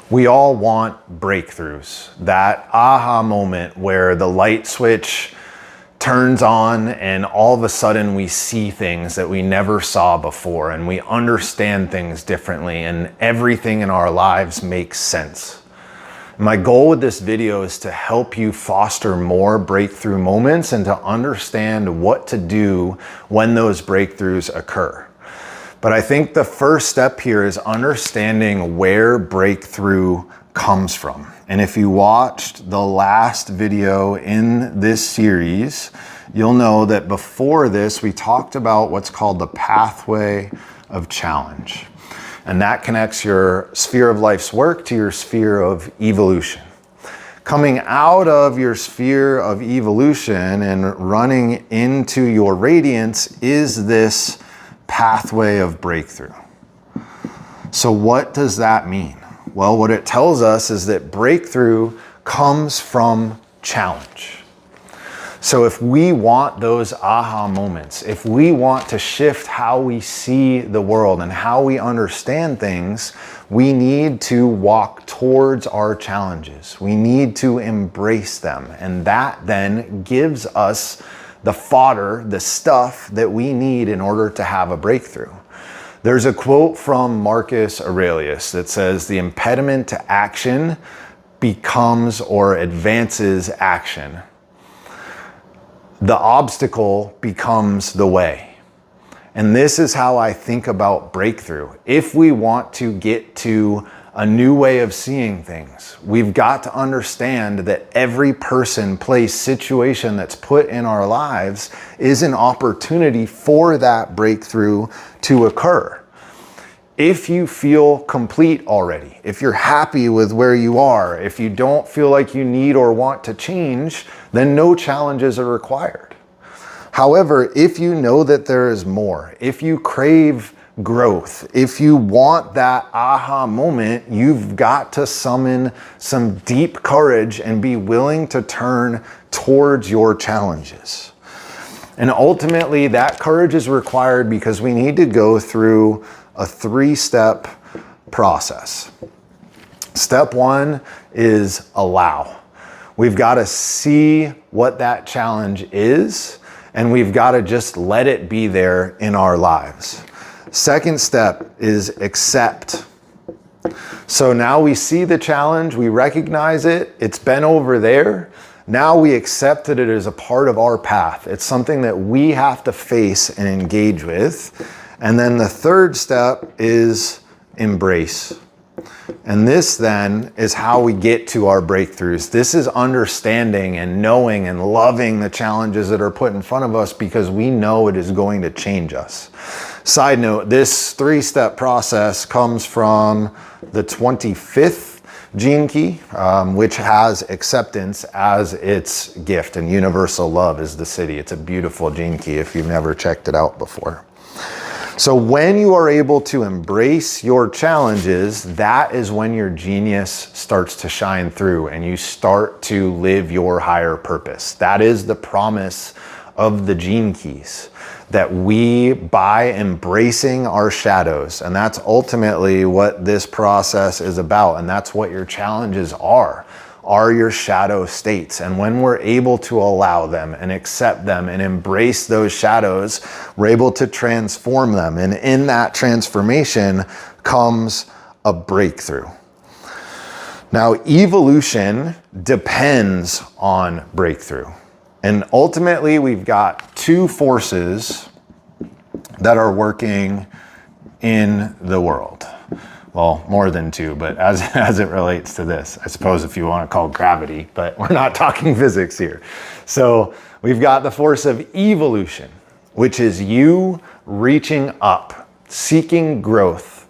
We all want breakthroughs, that aha moment where the light switch turns on and all of a sudden we see things that we never saw before and we understand things differently and everything in our lives makes sense. My goal with this video is to help you foster more breakthrough moments and to understand what to do when those breakthroughs occur. But I think the first step here is understanding where breakthrough comes from. And if you watched the last video in this series, you'll know that before this, we talked about what's called the pathway of challenge. And that connects your sphere of life's work to your sphere of evolution. Coming out of your sphere of evolution and running into your radiance is this pathway of breakthrough. So what does that mean? Well, what it tells us is that breakthrough comes from challenge. So if we want those aha moments, if we want to shift how we see the world and how we understand things, we need to walk towards our challenges. We need to embrace them. And that then gives us the fodder, the stuff that we need in order to have a breakthrough. There's a quote from Marcus Aurelius that says, "The impediment to action becomes or advances action. The obstacle becomes the way." And this is how I think about breakthrough. If we want to get to a new way of seeing things, we've got to understand that every person, place, situation that's put in our lives is an opportunity for that breakthrough to occur. If you feel complete already, if you're happy with where you are, if you don't feel like you need or want to change, then no challenges are required. However, if you know that there is more, if you crave growth, if you want that aha moment, you've got to summon some deep courage and be willing to turn towards your challenges. And ultimately, that courage is required because we need to go through a 3-step process. Step 1 is allow. We've got to see what that challenge is, and we've got to just let it be there in our lives. Second step is accept. So now we see the challenge, we recognize it, it's been over there. Now we accept that it is a part of our path. It's something that we have to face and engage with. And then the third step is embrace. And this then is how we get to our breakthroughs. This is understanding and knowing and loving the challenges that are put in front of us because we know it is going to change us. Side note, this 3-step process comes from the 25th gene key, which has acceptance as its gift, and universal love is the city. It's a beautiful gene key if you've never checked it out before. So when you are able to embrace your challenges, that is when your genius starts to shine through and you start to live your higher purpose. That is the promise of the gene keys, that we, by embracing our shadows, and that's ultimately what this process is about, and that's what your challenges are your shadow states. And when we're able to allow them and accept them and embrace those shadows, we're able to transform them. And in that transformation comes a breakthrough. Now, evolution depends on breakthrough. And ultimately, we've got 2 forces that are working in the world. Well, more than 2, but as it relates to this, I suppose if you want to call gravity, but we're not talking physics here. So we've got the force of evolution, which is you reaching up, seeking growth,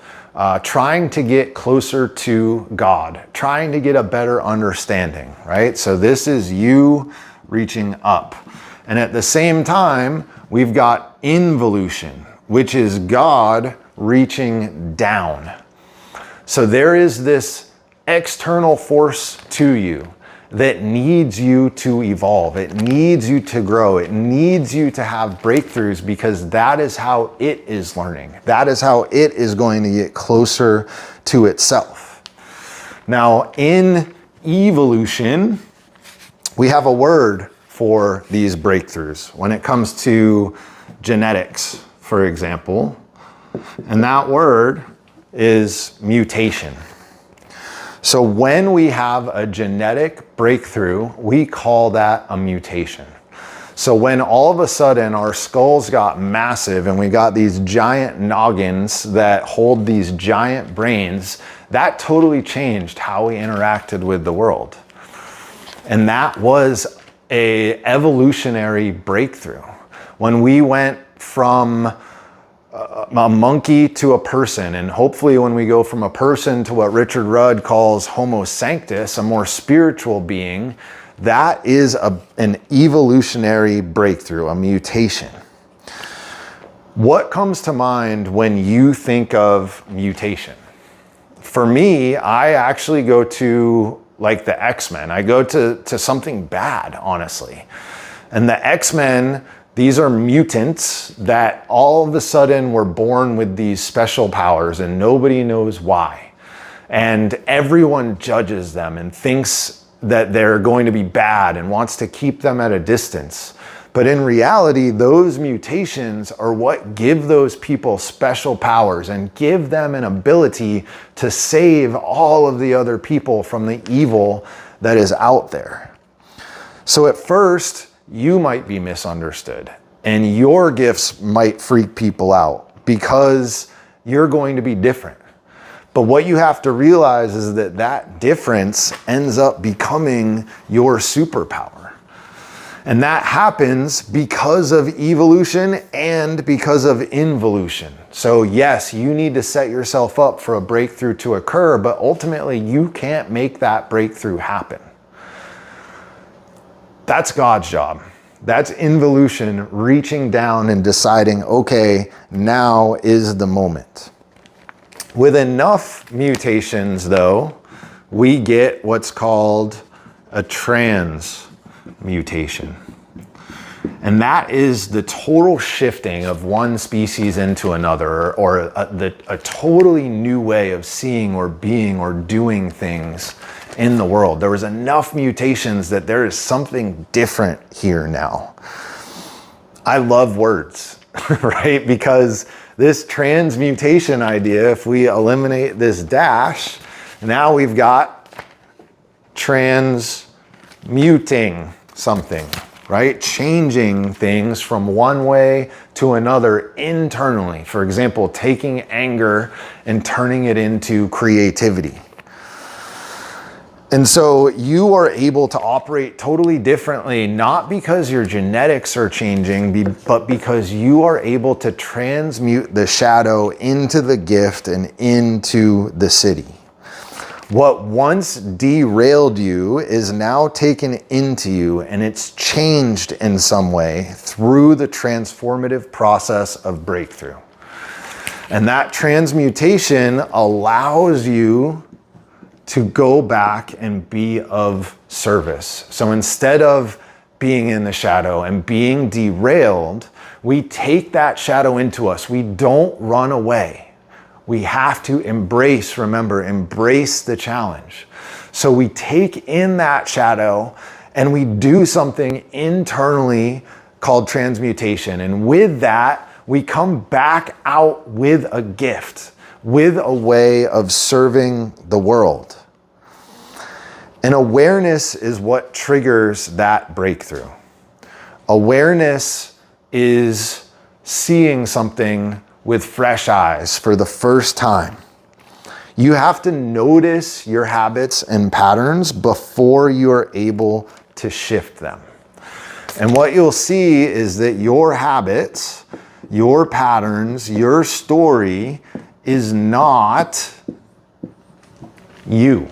trying to get closer to God, trying to get a better understanding, right? So this is you reaching up. And at the same time, we've got involution, which is God reaching down. So there is this external force to you that needs you to evolve. It needs you to grow. It needs you to have breakthroughs because that is how it is learning. That is how it is going to get closer to itself. Now, in evolution, we have a word for these breakthroughs when it comes to genetics, for example, and that word is mutation. So when we have a genetic breakthrough, we call that a mutation. So when all of a sudden our skulls got massive and we got these giant noggins that hold these giant brains, that totally changed how we interacted with the world. And that was an evolutionary breakthrough. When we went from a monkey to a person, and hopefully when we go from a person to what Richard Rudd calls Homo sanctus, a more spiritual being, that is an evolutionary breakthrough, a mutation. What comes to mind when you think of mutation? For me, I actually go to like the X-Men. I go to something bad, honestly. And the X-Men, these are mutants that all of a sudden were born with these special powers and nobody knows why. And everyone judges them and thinks that they're going to be bad and wants to keep them at a distance. But in reality, those mutations are what give those people special powers and give them an ability to save all of the other people from the evil that is out there. So at first, you might be misunderstood and your gifts might freak people out because you're going to be different. But what you have to realize is that that difference ends up becoming your superpower. And that happens because of evolution and because of involution. So yes, you need to set yourself up for a breakthrough to occur, but ultimately you can't make that breakthrough happen. That's God's job. That's involution, reaching down and deciding, okay, now is the moment. With enough mutations, though, we get what's called a transmutation. And that is the total shifting of one species into another, or a totally new way of seeing or being or doing things in the world. There was enough mutations that there is something different here now. I love words, right? Because this transmutation idea, if we eliminate this dash, now we've got transmuting something, right? Changing things from one way to another internally. For example, taking anger and turning it into creativity. And so you are able to operate totally differently, not because your genetics are changing, but because you are able to transmute the shadow into the gift and into the city. What once derailed you is now taken into you, and it's changed in some way through the transformative process of breakthrough. And that transmutation allows you to go back and be of service. So instead of being in the shadow and being derailed, we take that shadow into us. We don't run away. We have to embrace the challenge. So we take in that shadow and we do something internally called transmutation. And with that, we come back out with a gift, with a way of serving the world. And awareness is what triggers that breakthrough. Awareness is seeing something with fresh eyes for the first time. You have to notice your habits and patterns before you are able to shift them. And what you'll see is that your habits, your patterns, your story is not you.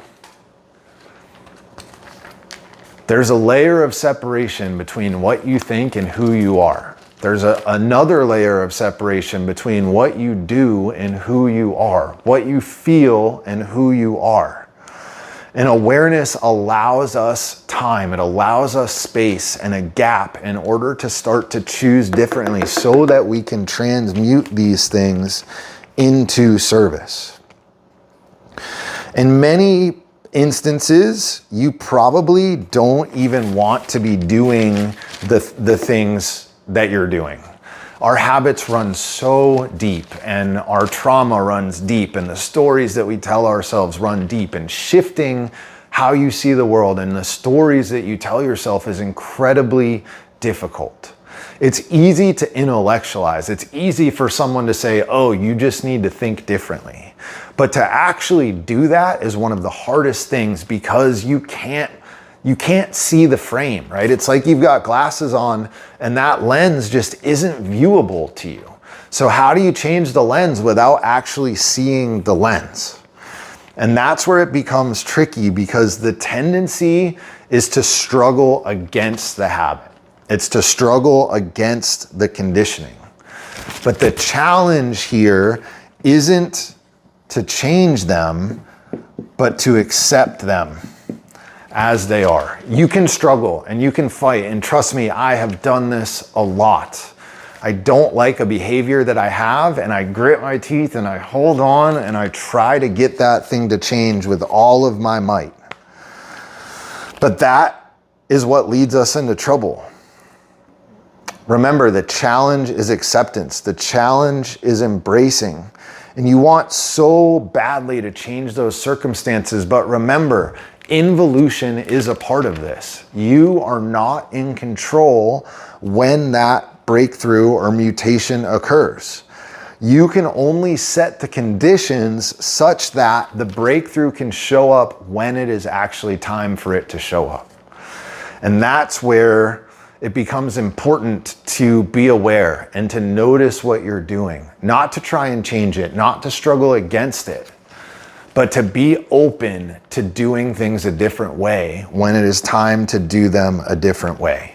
There's a layer of separation between what you think and who you are. There's another layer of separation between what you do and who you are, what you feel and who you are. And awareness allows us time, it allows us space and a gap in order to start to choose differently so that we can transmute these things into service. And many instances, you probably don't even want to be doing the things that you're doing. Our habits run so deep, and our trauma runs deep, and the stories that we tell ourselves run deep, and shifting how you see the world and the stories that you tell yourself is incredibly difficult. It's easy to intellectualize. It's easy for someone to say, oh, you just need to think differently. But to actually do that is one of the hardest things, because you can't see the frame, right? It's like you've got glasses on and that lens just isn't viewable to you. So how do you change the lens without actually seeing the lens? And that's where it becomes tricky, because the tendency is to struggle against the habit. It's to struggle against the conditioning. But the challenge here isn't to change them, but to accept them as they are. You can struggle and you can fight, and trust me, I have done this a lot. I don't like a behavior that I have, and I grit my teeth and I hold on and I try to get that thing to change with all of my might. But that is what leads us into trouble. Remember, the challenge is acceptance. The challenge is embracing. And you want so badly to change those circumstances, but remember, involution is a part of this. You are not in control when that breakthrough or mutation occurs. You can only set the conditions such that the breakthrough can show up when it is actually time for it to show up. And that's where it becomes important to be aware and to notice what you're doing, not to try and change it, not to struggle against it, but to be open to doing things a different way when it is time to do them a different way.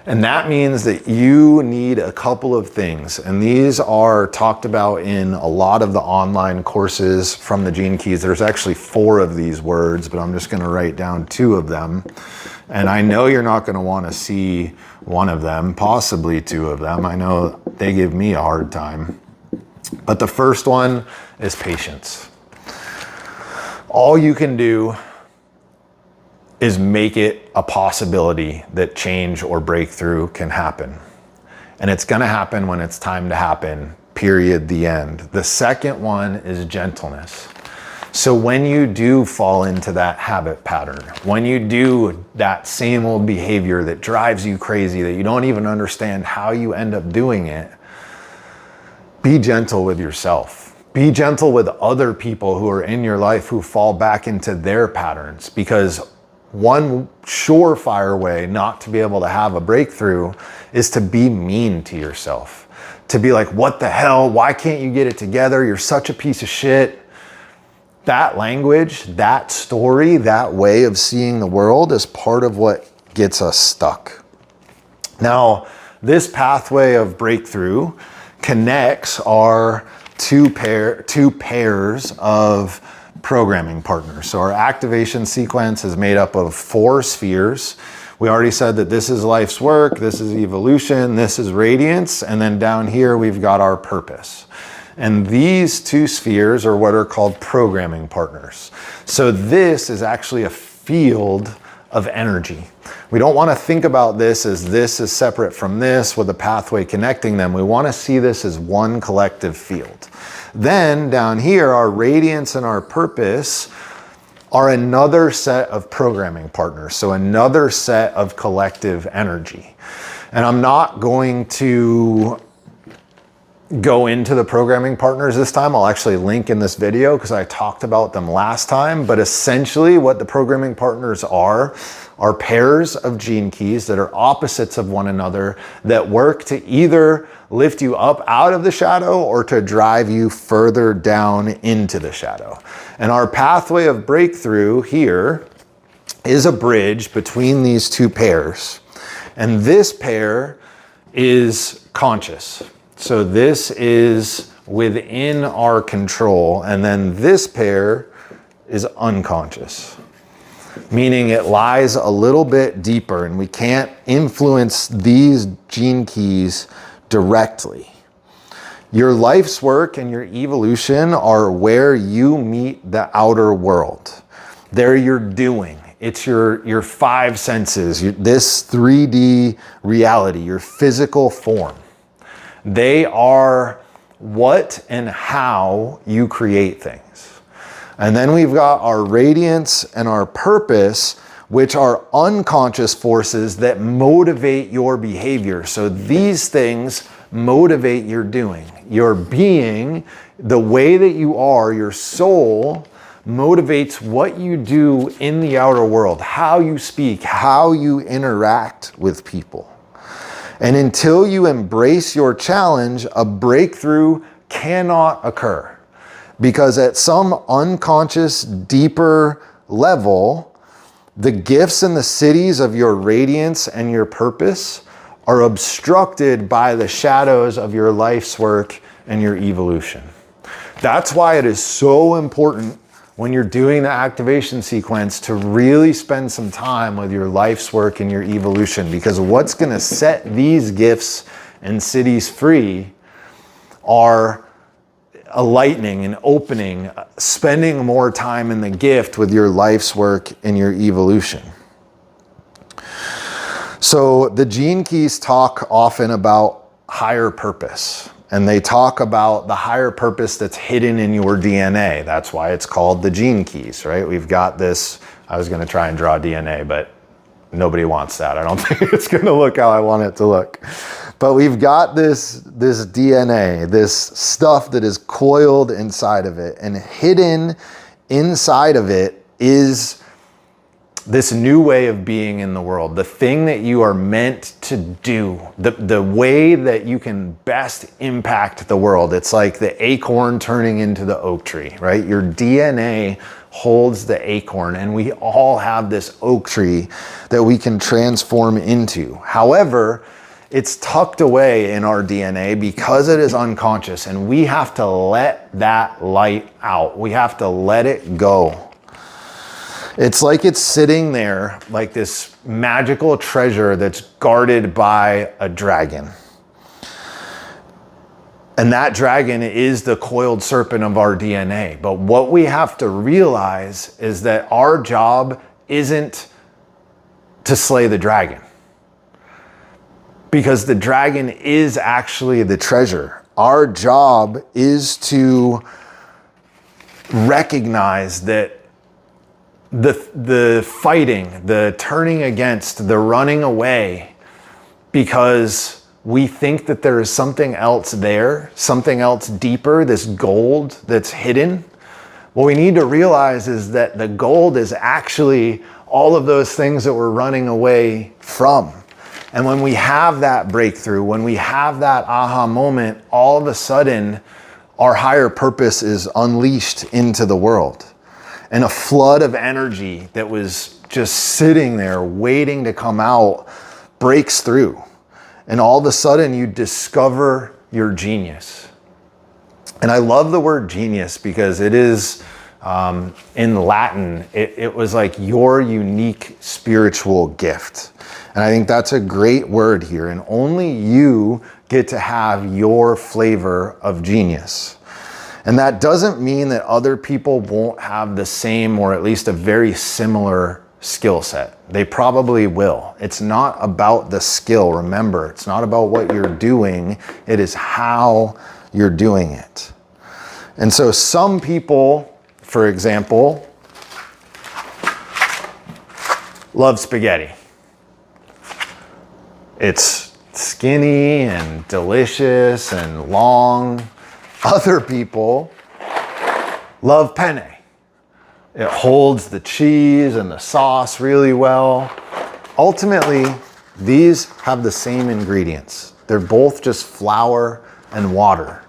And that means that you need a couple of things. And these are talked about in a lot of the online courses from the Gene Keys. There's actually 4 of these words, but I'm just going to write down 2 of them. And I know you're not going to want to see one of them, possibly 2 of them. I know they give me a hard time. But the first one is patience. All you can do is make it a possibility that change or breakthrough can happen. And it's gonna happen when it's time to happen, period, the end. The second one is gentleness. So when you do fall into that habit pattern, when you do that same old behavior that drives you crazy, that you don't even understand how you end up doing it, be gentle with yourself. Be gentle with other people who are in your life who fall back into their patterns, because one surefire way not to be able to have a breakthrough is to be mean to yourself. To be like, what the hell? Why can't you get it together? You're such a piece of shit. That language, that story, that way of seeing the world is part of what gets us stuck. Now, this pathway of breakthrough connects our two pairs of programming partners. So our activation sequence is made up of 4 spheres. We already said that this is life's work, this is evolution, this is radiance, and then down here we've got our purpose. And these 2 spheres are what are called programming partners. So this is actually a field of energy. We don't want to think about this is separate from this with a pathway connecting them. We want to see this as one collective field. Then down here, our radiance and our purpose are another set of programming partners. So another set of collective energy. And I'm not going to go into the programming partners this time. I'll actually link in this video because I talked about them last time. But essentially what the programming partners are pairs of gene keys that are opposites of one another that work to either lift you up out of the shadow or to drive you further down into the shadow. And our pathway of breakthrough here is a bridge between these 2 pairs. And this pair is conscious. So this is within our control. And then this pair is unconscious, meaning it lies a little bit deeper and we can't influence these gene keys directly. Your life's work and your evolution are where you meet the outer world. They're your doing. It's your five senses, this 3D reality, your physical form. They are what and how you create things. And then we've got our radiance and our purpose, which are unconscious forces that motivate your behavior. So these things motivate your doing. Your being, the way that you are, your soul, motivates what you do in the outer world, how you speak, how you interact with people. And until you embrace your challenge, a breakthrough cannot occur. Because at some unconscious, deeper level, the gifts and the cities of your radiance and your purpose are obstructed by the shadows of your life's work and your evolution. That's why it is so important when you're doing the activation sequence to really spend some time with your life's work and your evolution, because what's going to set these gifts and cities free are a lightening, an opening, spending more time in the gift with your life's work and your evolution. So the gene keys talk often about higher purpose. And they talk about the higher purpose that's hidden in your DNA. That's why it's called the gene keys, right? We've got this, I was gonna try and draw DNA, but nobody wants that. I don't think it's gonna look how I want it to look. But we've got this DNA, this stuff that is coiled inside of it, and hidden inside of it is this new way of being in the world, the thing that you are meant to do, the way that you can best impact the world. It's like the acorn turning into the oak tree, right? Your DNA holds the acorn, and we all have this oak tree that we can transform into. However, it's tucked away in our DNA because it is unconscious, and we have to let that light out. We have to let it go. It's like it's sitting there like this magical treasure that's guarded by a dragon. And that dragon is the coiled serpent of our DNA. But what we have to realize is that our job isn't to slay the dragon, because the dragon is actually the treasure. Our job is to recognize that the fighting, the turning against, the running away, because we think that there is something else there, something else deeper, this gold that's hidden. What we need to realize is that the gold is actually all of those things that we're running away from. And when we have that breakthrough, when we have that aha moment, all of a sudden our higher purpose is unleashed into the world. And a flood of energy that was just sitting there waiting to come out breaks through. And all of a sudden you discover your genius. And I love the word genius because it is, in Latin, it was like your unique spiritual gift. And I think that's a great word here. And only you get to have your flavor of genius. And that doesn't mean that other people won't have the same, or at least a very similar skill set. They probably will. It's not about the skill. Remember, it's not about what you're doing. It is how you're doing it. And so some people, for example, love spaghetti. It's skinny and delicious and long. Other people love penne. It holds the cheese and the sauce really well. Ultimately, these have the same ingredients. They're both just flour and water,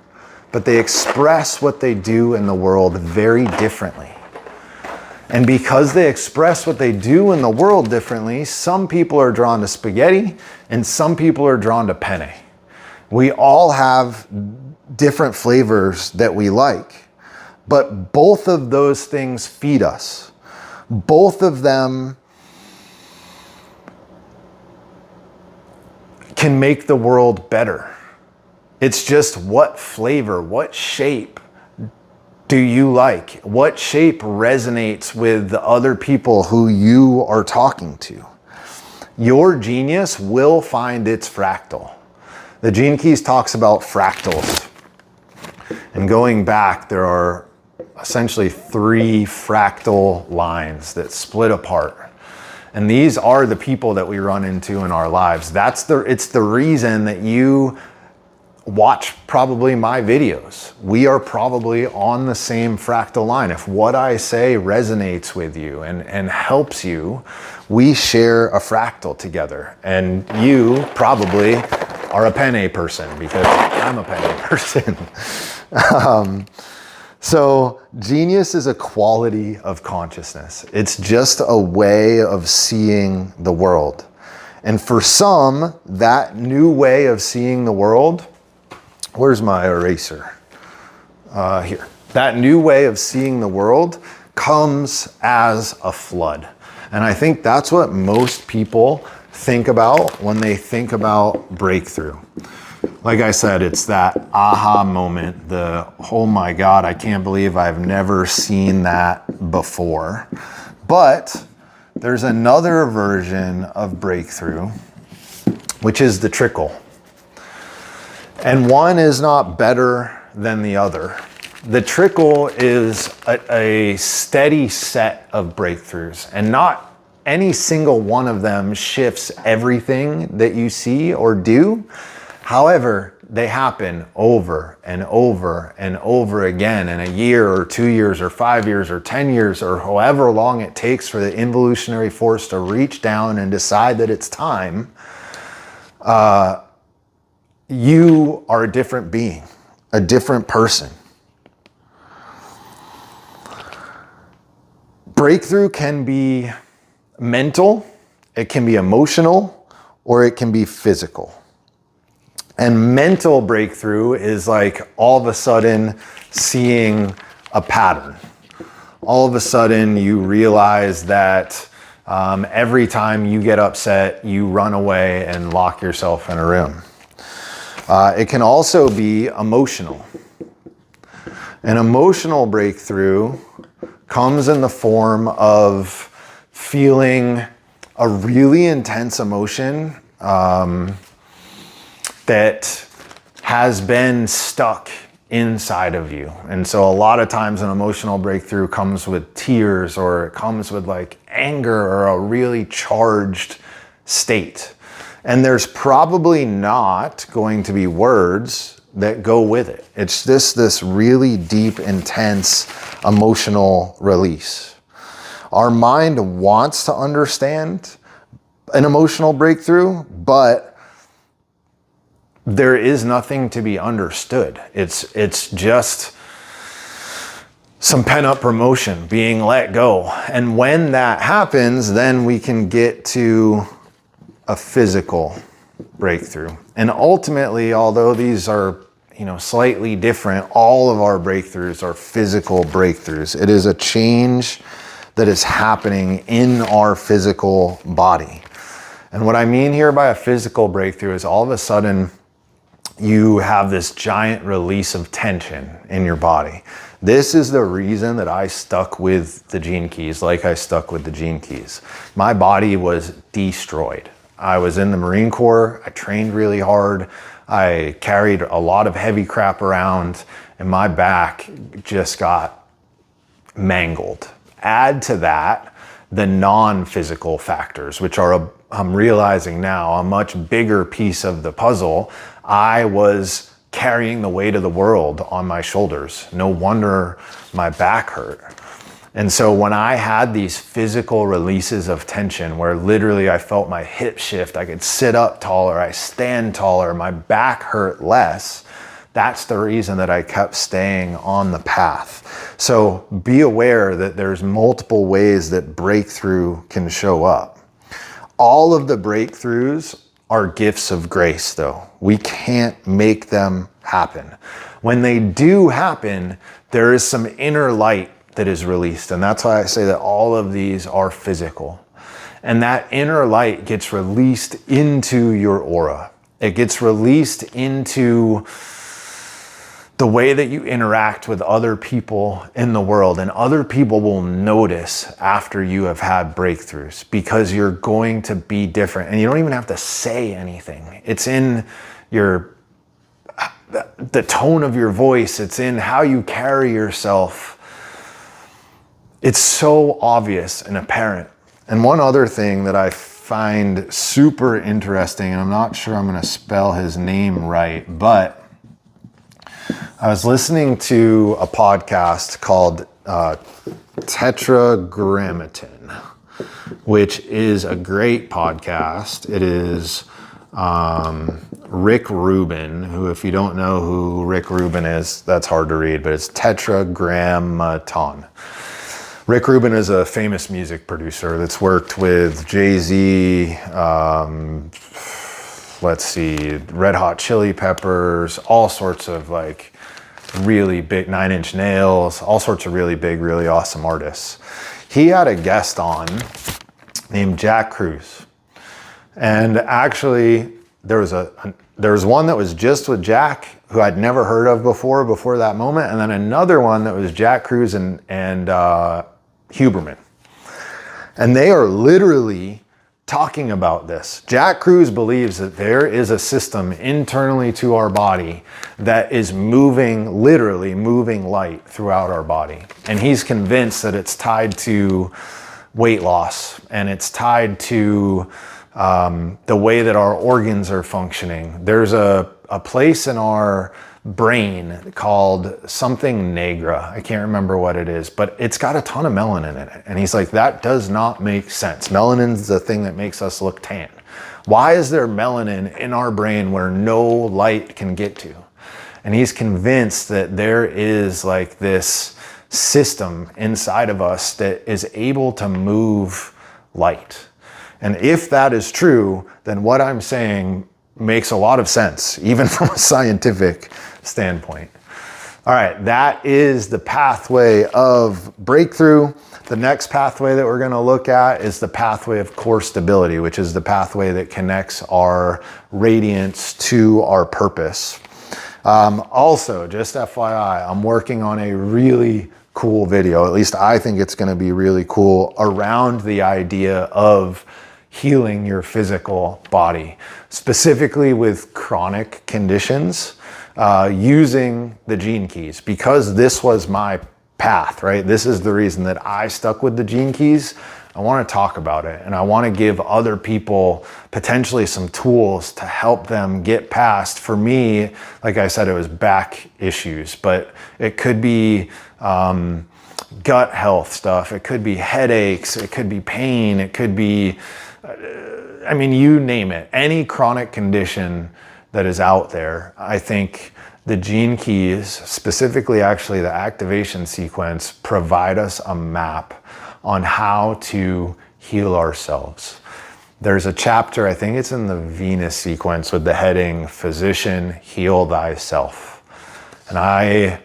but they express what they do in the world very differently. And because they express what they do in the world differently, some people are drawn to spaghetti and some people are drawn to penne. We all have different flavors that we like, but both of those things feed us. Both of them can make the world better. It's just what flavor, what shape do you like? What shape resonates with the other people who you are talking to? Your genius will find its fractal. The Gene Keys talks about fractals. And going back, there are essentially 3 fractal lines that split apart. And these are the people that we run into in our lives. It's the reason that you watch probably my videos. We are probably on the same fractal line. If what I say resonates with you and helps you, we share a fractal together. And you probably are a Penne person because I'm a Penne person. So genius is a quality of consciousness. It's just a way of seeing the world. And for some, that new way of seeing the world, where's my eraser? Here. That new way of seeing the world comes as a flood. And I think that's what most people think about when they think about breakthrough. Like I said, it's that aha moment, oh my God, I can't believe I've never seen that before. But there's another version of breakthrough, which is the trickle. And one is not better than the other. The trickle is a steady set of breakthroughs, and not any single one of them shifts everything that you see or do. However, they happen over and over and over again in a year or 2 years or 5 years or 10 years or however long it takes for the involutionary force to reach down and decide that it's time. You are a different being, a different person. Breakthrough can be mental, it can be emotional, or it can be physical. And mental breakthrough is like all of a sudden seeing a pattern. All of a sudden you realize that every time you get upset, you run away and lock yourself in a room. It can also be emotional. An emotional breakthrough comes in the form of feeling a really intense emotion that has been stuck inside of you. And so a lot of times an emotional breakthrough comes with tears, or it comes with like anger or a really charged state. And there's probably not going to be words that go with it. It's this really deep, intense emotional release. Our mind wants to understand an emotional breakthrough, but there is nothing to be understood. It's just some pent-up emotion being let go. And when that happens, then we can get to a physical breakthrough. And ultimately, although these are, slightly different, all of our breakthroughs are physical breakthroughs. It is a change that is happening in our physical body. And what I mean here by a physical breakthrough is all of a sudden you have this giant release of tension in your body. This is the reason that I stuck with the Gene Keys like I stuck with the Gene Keys. My body was destroyed. I was in the Marine Corps. I trained really hard. I carried a lot of heavy crap around, and my back just got mangled. Add to that the non-physical factors, which are, I'm realizing now, a much bigger piece of the puzzle. I was carrying the weight of the world on my shoulders. No wonder my back hurt. And so when I had these physical releases of tension where literally I felt my hip shift, I could sit up taller, I stand taller, my back hurt less, that's the reason that I kept staying on the path. So be aware that there's multiple ways that breakthrough can show up. All of the breakthroughs are gifts of grace, though. We can't make them happen. When they do happen, there is some inner light that is released. And that's why I say that all of these are physical. And that inner light gets released into your aura. It gets released into the way that you interact with other people in the world, and other people will notice after you have had breakthroughs, because you're going to be different, and you don't even have to say anything. It's in the tone of your voice. It's in how you carry yourself. It's so obvious and apparent. And one other thing that I find super interesting, and I'm not sure I'm going to spell his name right, but I was listening to a podcast called Tetragrammaton, which is a great podcast. It is Rick Rubin, who, if you don't know who Rick Rubin is, that's hard to read, but it's Tetragrammaton. Rick Rubin is a famous music producer that's worked with Jay-Z, Red Hot Chili Peppers, all sorts of like really big, 9 Inch Nails, all sorts of really big, really awesome artists. He had a guest on named Jack Cruz. And actually there was one that was just with Jack, who I'd never heard of before that moment. And then another one that was Jack Cruz and Huberman. And they are literally talking about this. Jack Cruz believes that there is a system internally to our body that is literally moving light throughout our body. And he's convinced that it's tied to weight loss, and it's tied to the way that our organs are functioning. There's a place in our brain called something negra. I can't remember what it is, but it's got a ton of melanin in it. And he's like, that does not make sense. Melanin's the thing that makes us look tan. Why is there melanin in our brain where no light can get to? And he's convinced that there is like this system inside of us that is able to move light. And if that is true, then what I'm saying makes a lot of sense, even from a scientific standpoint. All right, that is the pathway of breakthrough. The next pathway that we're going to look at is the pathway of core stability, which is the pathway that connects our radiance to our purpose. Also, just FYI, I'm working on a really cool video, at least I think it's going to be really cool, around the idea of healing your physical body, specifically with chronic conditions, using the gene keys, because this was my path, right? This is the reason that I stuck with the gene keys. I want to talk about it, and I want to give other people potentially some tools to help them get past. For me, like I said, it was back issues, but it could be gut health stuff. It could be headaches. It could be pain. It could be, I mean, you name it. Any chronic condition that is out there, I think the gene keys, specifically actually the activation sequence, provide us a map on how to heal ourselves. There's a chapter, I think it's in the Venus sequence, with the heading, Physician, Heal Thyself. And I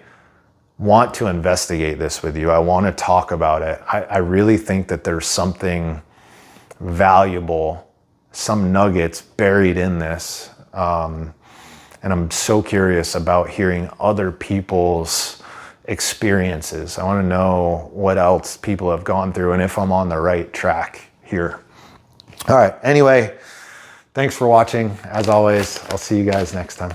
want to investigate this with you. I want to talk about it. I really think that there's something valuable, some nuggets buried in this. And I'm so curious about hearing other people's experiences. I want to know what else people have gone through and if I'm on the right track here. All right. Anyway, thanks for watching. As always, I'll see you guys next time.